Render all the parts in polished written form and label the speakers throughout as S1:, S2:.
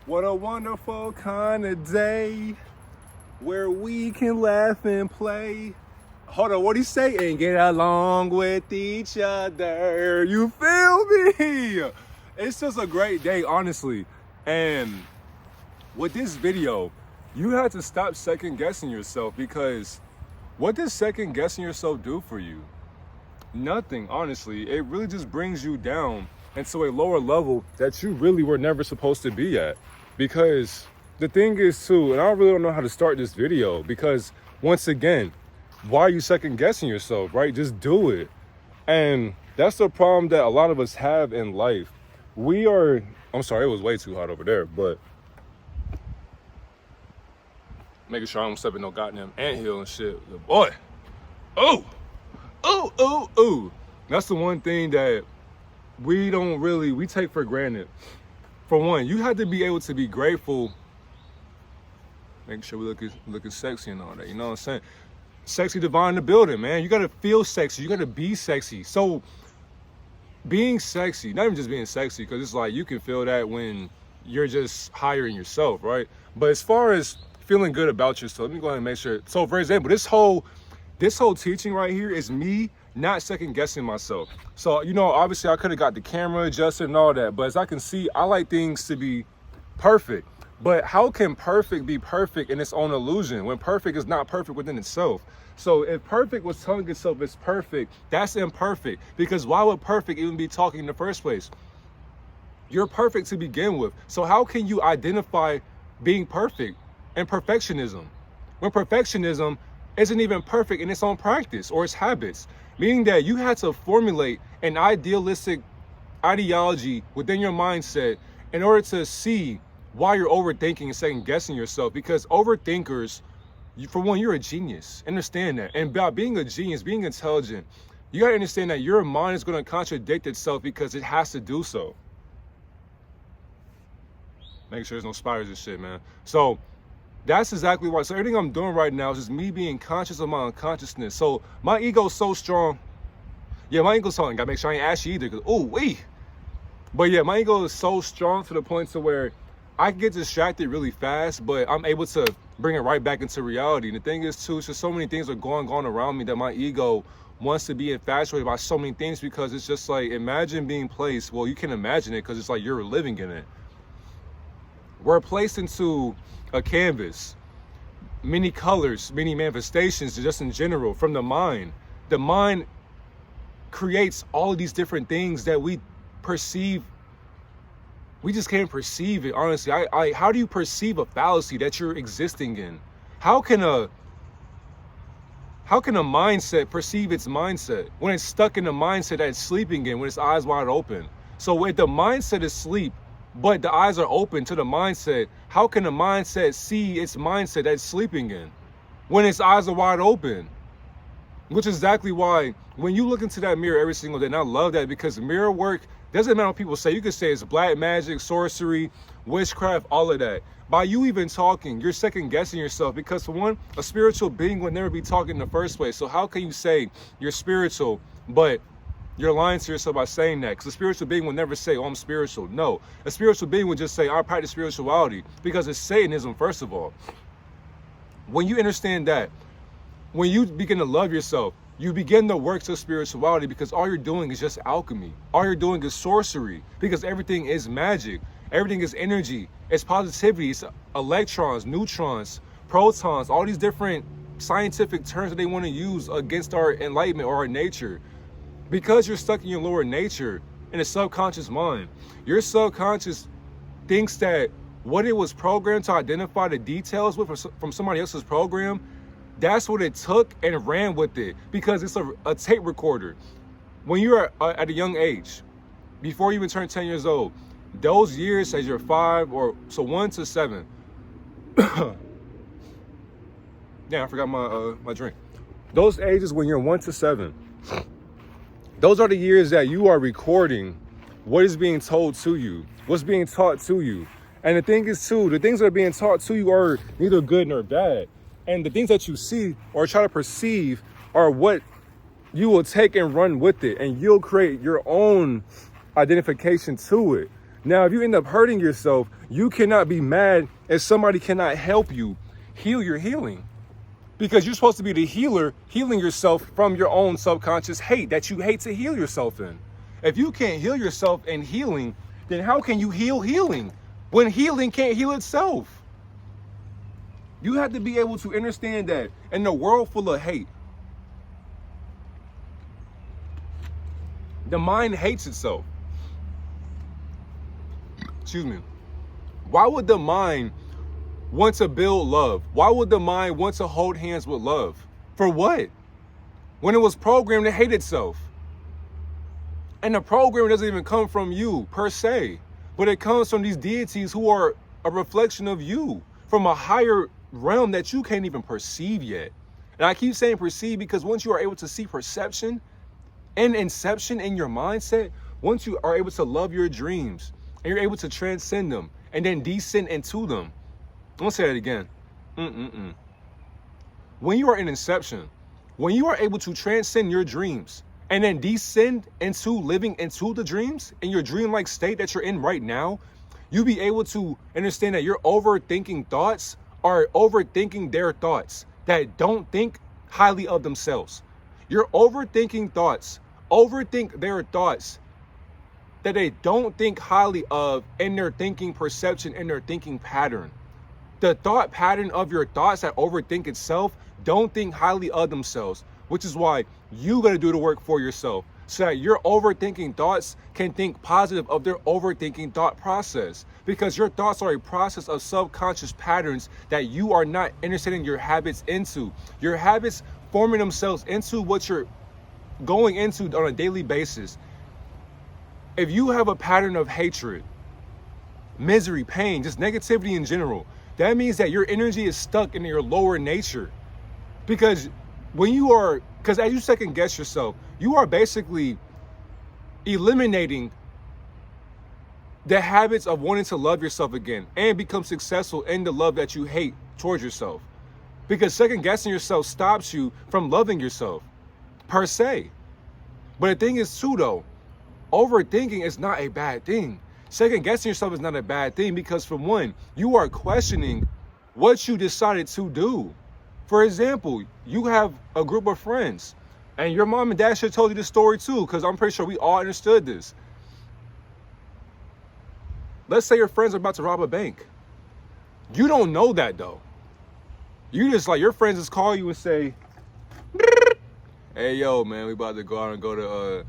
S1: What a wonderful kind of day where we can laugh and play. Hold on, what do you say? And get along with each other. You feel me? It's just a great day, honestly. And with this video, you have to stop second guessing yourself, because what does second guessing yourself do for you? Nothing, honestly. It really just brings you down into a lower level that you really were never supposed to be at. Because the thing is too, and I really don't know how to start this video, because once again, why are you second guessing yourself, right? Just do it. And that's the problem that a lot of us have in life. I'm sorry, it was way too hot over there, but making sure I don't step in no goddamn anthill and shit. Boy, oh. That's the one thing that we take for granted. For one, you have to be able to be grateful, making sure we looking sexy and all that, you know what I'm saying? Sexy divine in the building, man. You gotta feel sexy, you gotta be sexy. So being sexy, not even just being sexy, because it's like you can feel that when you're just higher in yourself, right? But as far as feeling good about yourself, let me go ahead and make sure. So for example, this whole teaching right here is me not second guessing myself. So, you know, obviously I could have got the camera adjusted and all that, but as I can see, I like things to be perfect. But how can perfect be perfect in its own illusion when perfect is not perfect within itself? So if perfect was telling itself it's perfect, that's imperfect, because why would perfect even be talking in the first place? You're perfect to begin with. So how can you identify being perfect and perfectionism when perfectionism isn't even perfect in its own practice or its habits? Meaning that you had to formulate an idealistic ideology within your mindset in order to see why you're overthinking and second guessing yourself. Because overthinkers, for one, you're a genius. Understand that. And by being a genius, being intelligent, you gotta understand that your mind is gonna contradict itself because it has to do so. Make sure there's no spiders and shit, man. So that's exactly why. So everything I'm doing right now is just me being conscious of my unconsciousness. So my ego's so strong. Yeah, my ego's strong. Gotta make sure I ain't ashy either. But yeah, my ego is so strong to the point to where I can get distracted really fast, but I'm able to bring it right back into reality. And the thing is too, it's just so many things are going on around me that my ego wants to be infatuated by so many things, because it's just like, imagine being placed. Well, you can imagine it because it's like you're living in it. We're placed into a canvas, many colors, many manifestations, just in general, from the mind. The mind creates all of these different things that we perceive. We just can't perceive it, honestly. How do you perceive a fallacy that you're existing in? How can a mindset perceive its mindset when it's stuck in the mindset that it's sleeping in, when its eyes wide open? So when the mindset is asleep, but the eyes are open to the mindset, how can the mindset see its mindset that it's sleeping in when its eyes are wide open? Which is exactly why when you look into that mirror every single day, and I love that, because mirror work, doesn't matter what people say. You could say it's black magic, sorcery, witchcraft, all of that. By you even talking, you're second guessing yourself, because for one, a spiritual being would never be talking in the first place. So how can you say you're spiritual, but you're lying to yourself by saying that? Because a spiritual being will never say, oh, I'm spiritual. No, a spiritual being would just say, I practice spirituality, because it's Satanism, first of all. When you understand that, when you begin to love yourself, you begin the works of spirituality, because all you're doing is just alchemy. All you're doing is sorcery, because everything is magic. Everything is energy. It's positivity. It's electrons, neutrons, protons, all these different scientific terms that they want to use against our enlightenment or our nature. Because you're stuck in your lower nature, in a subconscious mind, your subconscious thinks that what it was programmed to identify the details with from somebody else's program, that's what it took and ran with it, because it's a tape recorder. When you're at a young age, before you even turn 10 years old, those years as you're 5 or so 1 to 7. Yeah, I forgot my drink. Those ages when you're 1 to 7, those are the years that you are recording what is being told to you, what's being taught to you. And the thing is too, the things that are being taught to you are neither good nor bad. And the things that you see or try to perceive are what you will take and run with it. And you'll create your own identification to it. Now, if you end up hurting yourself, you cannot be mad if somebody cannot help you heal your healing. Because you're supposed to be the healer, healing yourself from your own subconscious hate that you hate to heal yourself in. If you can't heal yourself in healing, then how can you heal healing when healing can't heal itself? You have to be able to understand that in a world full of hate, the mind hates itself. Excuse me. Why would the mind want to build love? Why would the mind want to hold hands with love? For what? When it was programmed to hate itself. And the program doesn't even come from you per se, but it comes from these deities who are a reflection of you from a higher realm that you can't even perceive yet. And I keep saying perceive because once you are able to see perception and inception in your mindset, once you are able to love your dreams and you're able to transcend them and then descend into them. I'm gonna say that again. When you are in inception, when you are able to transcend your dreams and then descend into living into the dreams in your dreamlike state that you're in right now, you'll be able to understand that your overthinking thoughts are overthinking their thoughts that don't think highly of themselves. Your overthinking thoughts overthink their thoughts that they don't think highly of in their thinking perception and their thinking pattern. The thought pattern of your thoughts that overthink itself don't think highly of themselves, which is why you got to do the work for yourself so that your overthinking thoughts can think positive of their overthinking thought process, because your thoughts are a process of subconscious patterns that you are not understanding your habits into. Your habits forming themselves into what you're going into on a daily basis. If you have a pattern of hatred, misery, pain, just negativity in general, that means that your energy is stuck in your lower nature. Because as you second guess yourself, you are basically eliminating the habits of wanting to love yourself again and become successful in the love that you hate towards yourself. Because second guessing yourself stops you from loving yourself per se. But the thing is too though, overthinking is not a bad thing. Second guessing yourself is not a bad thing because for one, you are questioning what you decided to do. For example, you have a group of friends and your mom and dad should have told you this story too, because I'm pretty sure we all understood this. Let's say your friends are about to rob a bank. You don't know that though. You just your friends just call you and say, hey yo man, we about to go out and go to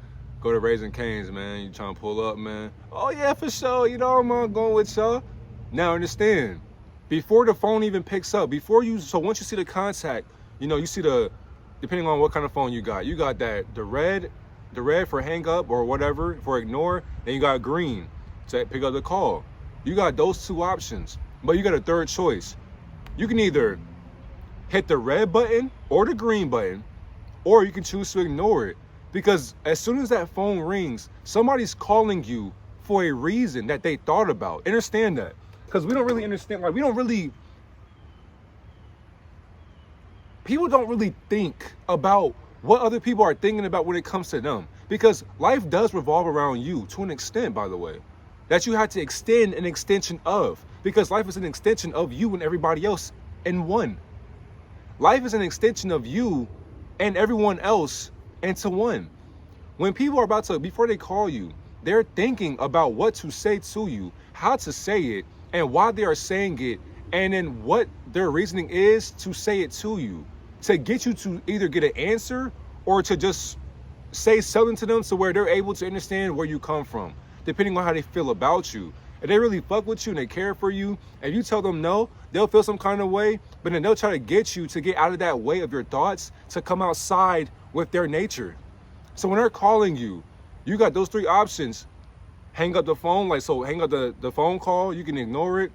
S1: Raising Cane's, man. You trying to pull up, man? Oh yeah, for sure. You know, I'm going with y'all. Now understand, before the phone even picks up, once you see the contact, you see depending on what kind of phone you got that, the red for hang up or whatever, for ignore, and you got green to pick up the call. You got those two options, but you got a third choice. You can either hit the red button or the green button, or you can choose to ignore it. Because as soon as that phone rings, somebody's calling you for a reason that they thought about. Understand that. Because we don't really understand, people don't really think about what other people are thinking about when it comes to them. Because life does revolve around you to an extent, by the way, that you have to extend an extension of. Because life is an extension of you and everybody else in one. Life is an extension of you and everyone else into one. When people are before they call you, they're thinking about what to say to you, how to say it, and why they are saying it, and then what their reasoning is to say it to you, to get you to either get an answer or to just say something to them to where they're able to understand where you come from, depending on how they feel about you. If they really fuck with you and they care for you, if you tell them no, they'll feel some kind of way, but then they'll try to get you to get out of that way of your thoughts to come outside with their nature. So when they're calling you, you got those three options. Hang up the phone, hang up the phone call, you can ignore it,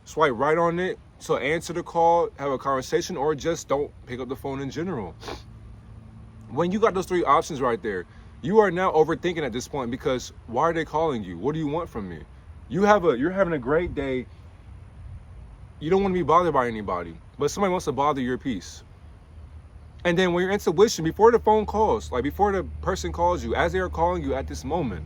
S1: swipe right on it, so answer the call, have a conversation, or just don't pick up the phone in general. When you got those three options right there, you are now overthinking at this point, because why are they calling you? What do you want from me? You're having a great day. You don't want to be bothered by anybody, but somebody wants to bother your peace. And then when your intuition, before the phone calls, before the person calls you, as they are calling you at this moment,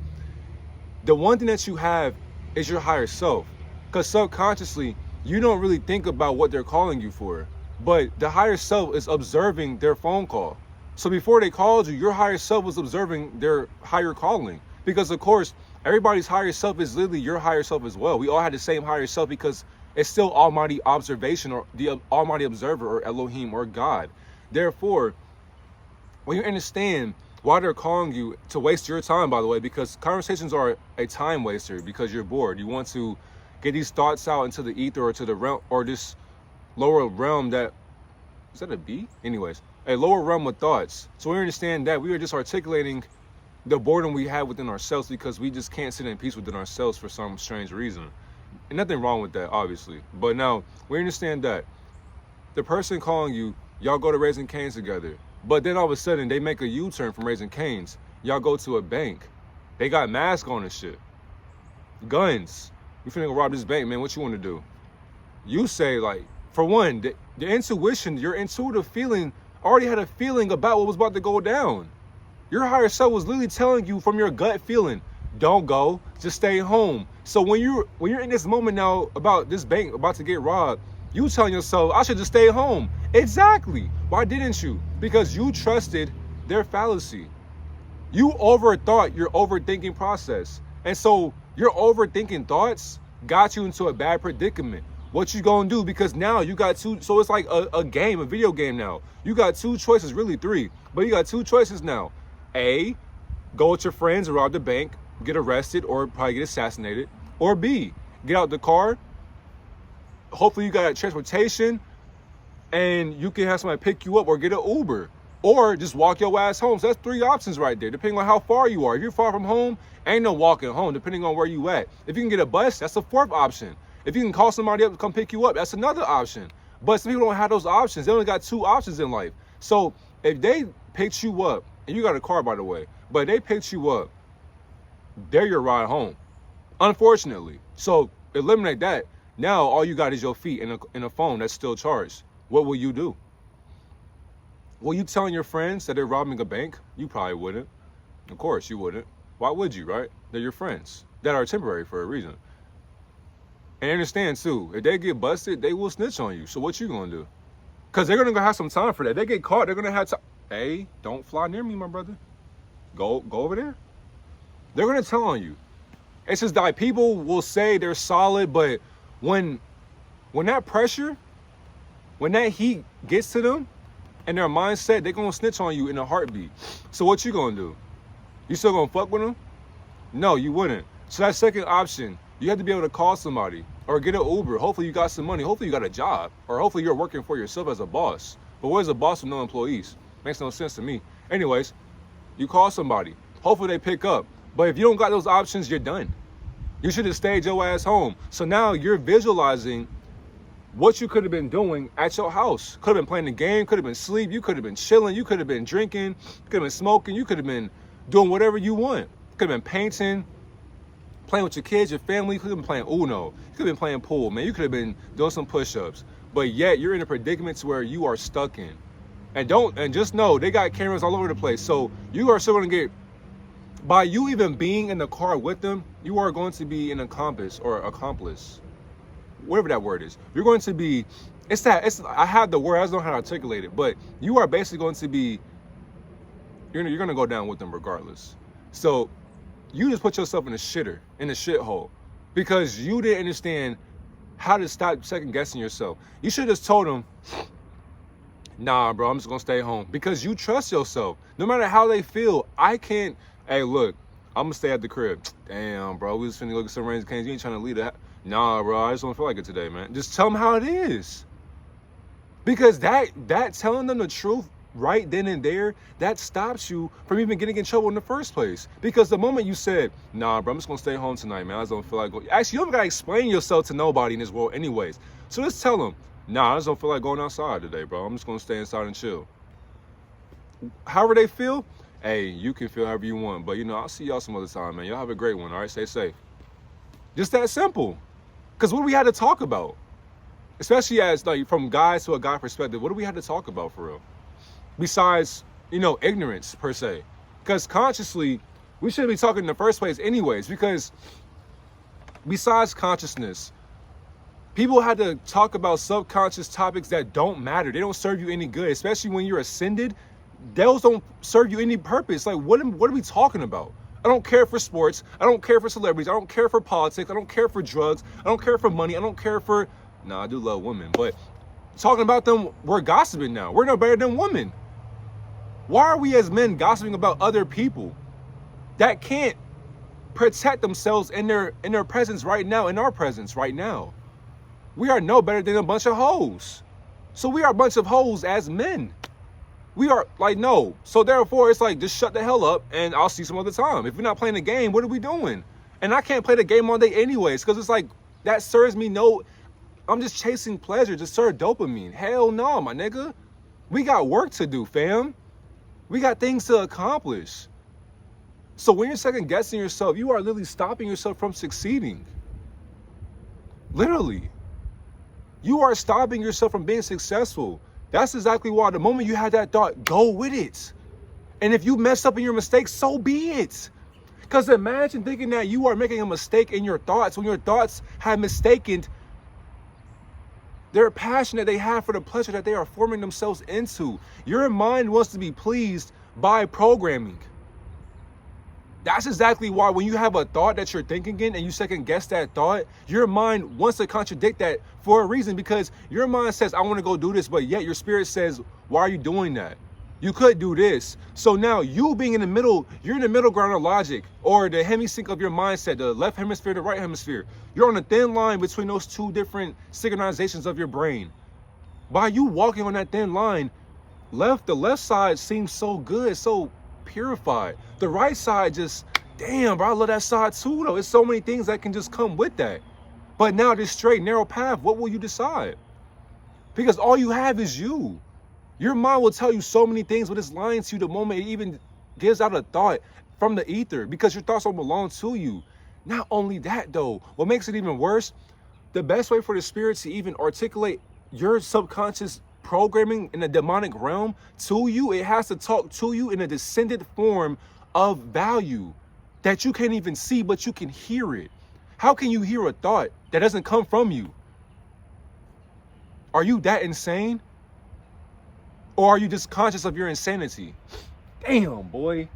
S1: The one thing that you have is your higher self. Because subconsciously, you don't really think about what they're calling you for. But the higher self is observing their phone call. So before they called you, your higher self was observing their higher calling. Because of course, everybody's higher self is literally your higher self as well. We all had the same higher self because it's still Almighty observation, or the Almighty observer, or Elohim, or God. Therefore, when you understand why they're calling you, to waste your time, by the way, because conversations are a time waster because you're bored. You want to get these thoughts out into the ether, or to the realm, or this lower realm that, is that a bee? Anyways, a lower realm of thoughts. So we understand that we are just articulating the boredom we have within ourselves because we just can't sit in peace within ourselves for some strange reason. And nothing wrong with that, obviously. But now we understand that the person calling you, y'all go to Raising Cane's together. But then all of a sudden they make a U-turn from Raising Cane's. Y'all go to a bank. They got masks on and shit. Guns. We finna go rob this bank, man. What you want to do? You say, like, for one, the intuition, your intuitive feeling, already had a feeling about what was about to go down. Your higher self was literally telling you from your gut feeling, don't go, just stay home. So when you're in this moment now about this bank about to get robbed, you telling yourself, I should just stay home. Exactly. Why didn't you? Because you trusted their fallacy. You overthought your overthinking process. And so your overthinking thoughts got you into a bad predicament. What you gonna do? Because now you got two, so it's like a game, a video game now. You got two choices, really three, but you got two choices now. A, go with your friends and rob the bank, get arrested, or probably get assassinated. Or B, get out the car. Hopefully you got transportation and you can have somebody pick you up, or get an Uber, or just walk your ass home. So that's three options right there, depending on how far you are. If you're far from home, ain't no walking home, depending on where you at. If you can get a bus, that's a fourth option. If you can call somebody up to come pick you up, that's another option. But some people don't have those options. They only got two options in life. So if they picked you up, and you got a car, by the way, but if they picked you up, they're your ride home, unfortunately. So eliminate that. Now all you got is your feet and a phone that's still charged. What will you do? Will you telling your friends that they're robbing a bank? You probably wouldn't. Of course you wouldn't. Why would you, right? They're your friends that are temporary for a reason. And understand too, if they get busted, they will snitch on you. So what you gonna do? Because they're gonna have some time for that. If they get caught, they're gonna have time. Hey, don't fly near me, my brother. Go over there. They're gonna tell on you. It's just like people will say they're solid, but when that pressure, when that heat gets to them and their mindset, they're gonna snitch on you in a heartbeat. So what you gonna do? You still gonna fuck with them? No, you wouldn't. So that second option, you have to be able to call somebody or get an Uber. Hopefully you got some money. Hopefully you got a job, or hopefully you're working for yourself as a boss. But where's a boss with no employees? Makes no sense to me. Anyways, you call somebody. Hopefully they pick up. But if you don't got those options, you're done. You should have stayed your ass home. So now you're visualizing what you could have been doing at your house. Could have been playing the game, could have been sleep, you could have been chilling, you could have been drinking, could have been smoking, you could have been doing whatever you want. Could have been painting, playing with your kids, your family. You could have been playing Uno. You could have been playing pool, man. You could have been doing some push-ups. But yet you're in a predicament to where you are stuck in. And just know they got cameras all over the place. So you are still gonna get, by you even being in the car with them, you are going to be an accomplice, whatever that word is. You're going to be, I have the word, I just don't know how to articulate it, but you are basically going to be, you're going to go down with them regardless. So you just put yourself in a shithole, because you didn't understand how to stop second guessing yourself. You should have just told them, nah, bro, I'm just going to stay home, because you trust yourself. No matter how they feel, hey, look, I'm going to stay at the crib. Damn, bro, we just finna look at some Raising Cane's. You ain't trying to leave that. Nah, bro, I just don't feel like it today, man. Just tell them how it is. Because that telling them the truth right then and there, that stops you from even getting in trouble in the first place. Because the moment you said, nah, bro, I'm just going to stay home tonight, man. I just don't feel like going. Actually, you don't got to explain yourself to nobody in this world anyways. So just tell them, nah, I just don't feel like going outside today, bro. I'm just going to stay inside and chill. However they feel, hey, you can feel however you want. But, I'll see y'all some other time, man. Y'all have a great one, all right? Stay safe. Just that simple. Because what do we have to talk about? Especially as, like, from guys to a guy perspective, what do we have to talk about for real? Besides, ignorance, per se. Because consciously, We shouldn't be talking in the first place anyways, because besides consciousness, people had to talk about subconscious topics that don't matter. They don't serve you any good, especially when you're ascended. Those don't serve you any purpose. Like, what are we talking about? I don't care for sports. I don't care for celebrities. I don't care for politics. I don't care for drugs. I don't care for money. I don't care for... Nah, I do love women, but talking about them, we're gossiping now. We're no better than women. Why are we as men gossiping about other people that can't protect themselves in their presence right now, in our presence right now? We are no better than a bunch of hoes. So we are a bunch of hoes as men. We are like, no. So therefore, it's like, just shut the hell up and I'll see you some other time. If we're not playing the game, what are we doing? And I can't play the game all day anyways, because it's like, that serves me no... I'm just chasing pleasure to serve dopamine. Hell no, my nigga. We got work to do, fam. We got things to accomplish. So when you're second guessing yourself, you are literally stopping yourself from succeeding. Literally. You are stopping yourself from being successful. That's exactly why the moment you have that thought, go with it. And if you mess up in your mistakes, so be it. Because imagine thinking that you are making a mistake in your thoughts when your thoughts have mistaken their passion that they have for the pleasure that they are forming themselves into. Your mind wants to be pleased by programming. That's exactly why when you have a thought that you're thinking in and you second guess that thought, your mind wants to contradict that for a reason, because your mind says, I want to go do this, but yet your spirit says, why are you doing that? You could do this. So now you being in the middle, you're in the middle ground of logic, or the hemisync of your mindset, the left hemisphere, the right hemisphere. You're on a thin line between those two different synchronizations of your brain. By you walking on that thin line, the left side seems so good, so purified. The right side just, damn, bro, I love that side too, though. It's so many things that can just come with that. But now this straight, narrow path, what will you decide? Because all you have is you. Your mind will tell you so many things, but it's lying to you the moment it even gives out a thought from the ether, because your thoughts don't belong to you. Not only that, though, what makes it even worse, the best way for the spirit to even articulate your subconscious programming in the demonic realm to you, it has to talk to you in a descended form of value that you can't even see, but you can hear it. How can you hear a thought that doesn't come from you? Are you that insane? Or are you just conscious of your insanity? Damn, boy.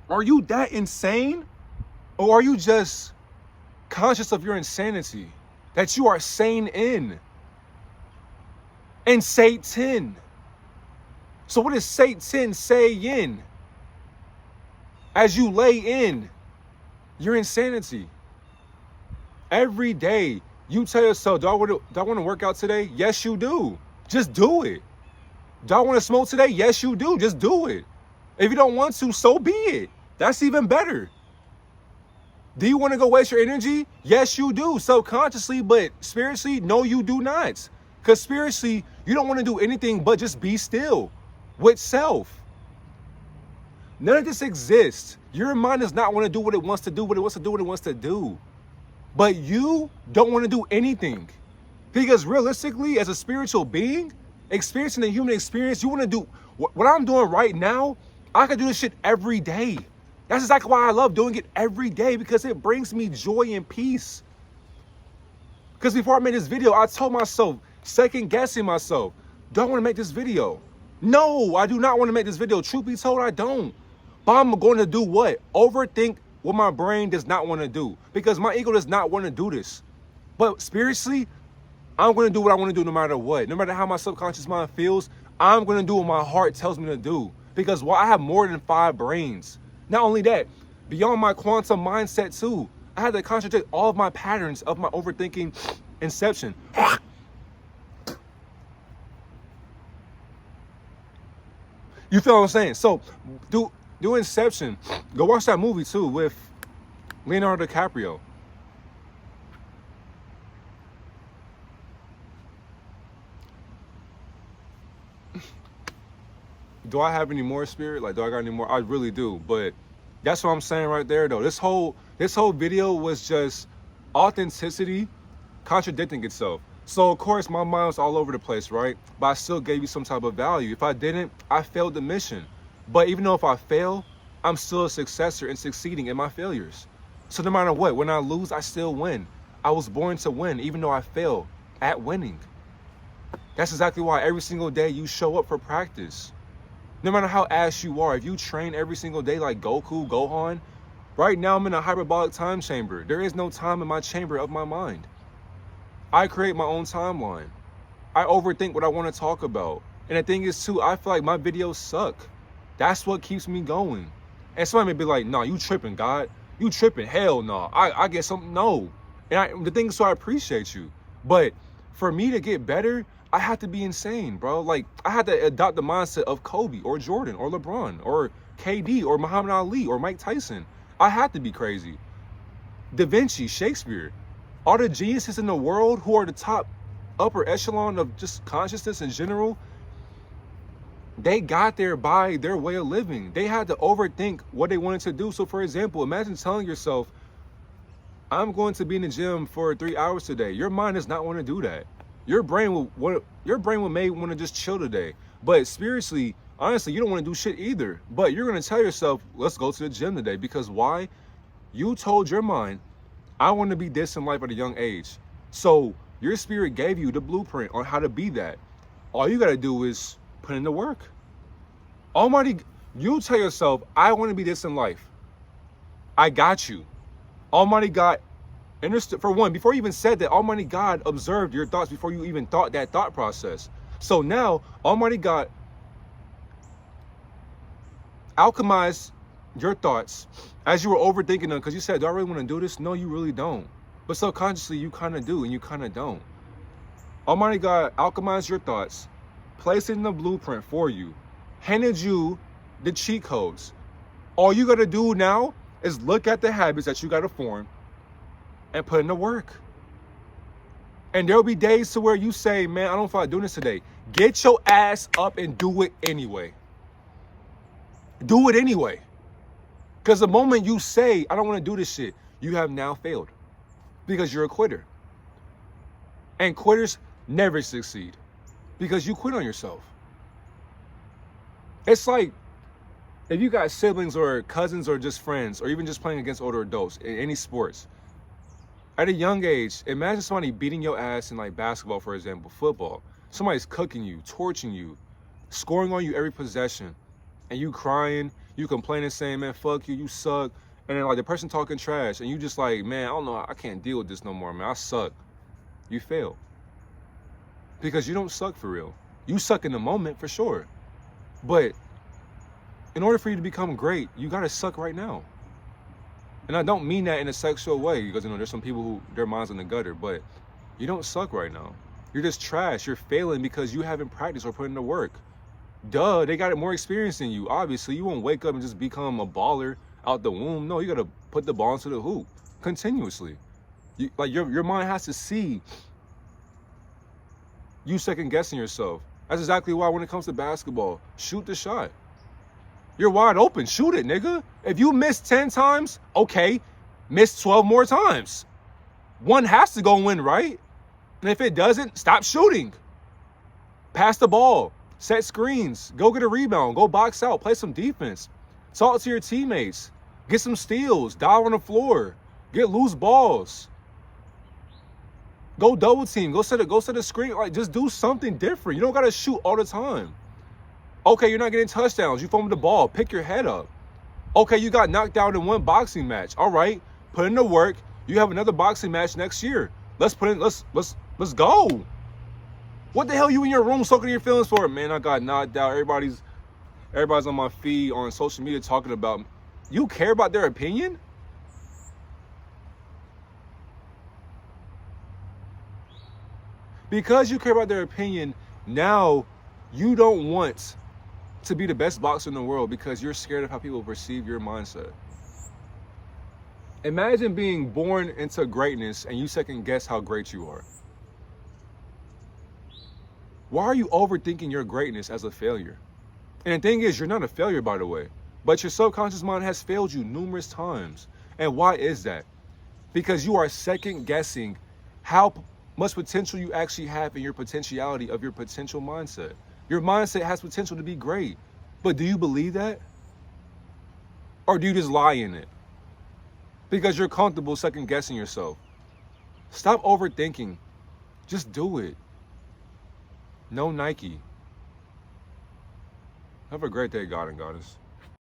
S1: Are you that insane? Or are you just conscious of your insanity that you are sane in? And Satan. So what is Satan saying? As you lay in your insanity. Every day, you tell yourself, do I want to work out today? Yes, you do. Just do it. Do I want to smoke today? Yes, you do. Just do it. If you don't want to, so be it. That's even better. Do you want to go waste your energy? Yes, you do. Subconsciously, but spiritually, no, you do not. Because spiritually, you don't want to do anything but just be still with self. None of this exists. Your mind does not want to do what it wants to do, what it wants to do, what it wants to do. But you don't want to do anything. Because realistically, as a spiritual being, experiencing the human experience, you want to do what I'm doing right now. I can do this shit every day. That's exactly why I love doing it every day, because it brings me joy and peace. Because before I made this video, I told myself, second guessing myself, do I want to make this video? No, I do not want to make this video. Truth be told, I don't. But I'm going to do what? Overthink what my brain does not want to do, because my ego does not want to do this. But spiritually, I'm going to do what I want to do no matter what. No matter how my subconscious mind feels, I'm going to do what my heart tells me to do. Because I have more than 5 brains. Not only that, beyond my quantum mindset too, I had to concentrate all of my patterns of my overthinking inception. You feel what I'm saying? So, do Inception. Go watch that movie too with Leonardo DiCaprio. Do I have any more, spirit? Like, do I got any more? I really do. But that's what I'm saying right there, though. This whole video was just authenticity contradicting itself. So, of course, my mind was all over the place, right? But I still gave you some type of value. If I didn't, I failed the mission. But even though if I fail, I'm still a successor and succeeding in my failures. So no matter what, when I lose, I still win. I was born to win, even though I fail at winning. That's exactly why every single day you show up for practice. No matter how ass you are, if you train every single day like Goku, Gohan, right now I'm in a hyperbolic time chamber. There is no time in my chamber of my mind. I create my own timeline. I overthink what I want to talk about. And the thing is too, I feel like my videos suck. That's what keeps me going. And somebody may be like, nah, you tripping, God. You tripping, hell no. I get something, no. And the thing is, so I appreciate you. But for me to get better, I have to be insane, bro. Like, I had to adopt the mindset of Kobe or Jordan or LeBron or KD or Muhammad Ali or Mike Tyson. I had to be crazy. Da Vinci, Shakespeare, all the geniuses in the world who are the top upper echelon of just consciousness in general, they got there by their way of living. They had to overthink what they wanted to do. So for example, imagine telling yourself, I'm going to be in the gym for 3 hours today. Your mind does not want to do that. Your brain may want to just chill today. But spiritually, honestly, you don't want to do shit either. But you're going to tell yourself, let's go to the gym today. Because why? You told your mind, I want to be this in life at a young age. So your spirit gave you the blueprint on how to be that. All you got to do is put in the work. Almighty, you tell yourself, I want to be this in life. I got you. Almighty God understood, for one, before you even said that, Almighty God observed your thoughts before you even thought that thought process. So now, Almighty God alchemized your thoughts as you were overthinking them, because you said, do I really want to do this? No, you really don't. But subconsciously, you kind of do, and you kind of don't. Almighty God alchemized your thoughts, placed it in the blueprint for you, handed you the cheat codes. All you got to do now is look at the habits that you got to form and put in the work. And there'll be days to where you say, man, I don't feel like doing this today. Get your ass up and do it anyway. Do it anyway. Because the moment you say, I don't want to do this shit, you have now failed. Because you're a quitter. And quitters never succeed. Because you quit on yourself. It's like, if you got siblings or cousins or just friends, or even just playing against older adults in any sports, at a young age, imagine somebody beating your ass in like basketball, for example, football. Somebody's cooking you, torching you, scoring on you every possession, and you crying, you complaining, saying, man, fuck you, you suck. And then like the person talking trash, and you just like, man, I don't know, I can't deal with this no more, man, I suck. You fail. Because you don't suck for real. You suck in the moment for sure. But in order for you to become great, you gotta suck right now. And I don't mean that in a sexual way, because there's some people who their minds in the gutter, but you don't suck right now. You're just trash. You're failing because you haven't practiced or put in the work. Duh, they got more experience than you. Obviously, you won't wake up and just become a baller out the womb. No, you gotta put the ball into the hoop continuously. Your mind has to see you second guessing yourself. That's exactly why when it comes to basketball, shoot the shot. You're wide open. Shoot it, nigga. If you miss 10 times, okay, miss 12 more times. One has to go win, right? And if it doesn't, stop shooting. Pass the ball. Set screens. Go get a rebound. Go box out. Play some defense. Talk to your teammates. Get some steals. Dive on the floor. Get loose balls. Go double team. Go set a screen. Like, just do something different. You don't got to shoot all the time. Okay, you're not getting touchdowns. You fumbled the ball. Pick your head up. Okay, you got knocked out in one boxing match. All right, put in the work. You have another boxing match next year. Let's go. What the hell you in your room soaking your feelings for? Man, I got knocked out. Everybody's on my feed on social media talking about me. You care about their opinion? Because you care about their opinion, now you don't want to be the best boxer in the world because you're scared of how people perceive your mindset. Imagine being born into greatness and you second guess how great you are. Why are you overthinking your greatness as a failure? And the thing is, you're not a failure, by the way, but your subconscious mind has failed you numerous times. And why is that? Because you are second guessing how much potential you actually have in your potentiality of your potential mindset. Your mindset has potential to be great, but do you believe that? Or do you just lie in it? Because you're comfortable second guessing yourself. Stop overthinking. Just do it. No Nike. Have a great day, God and Goddess.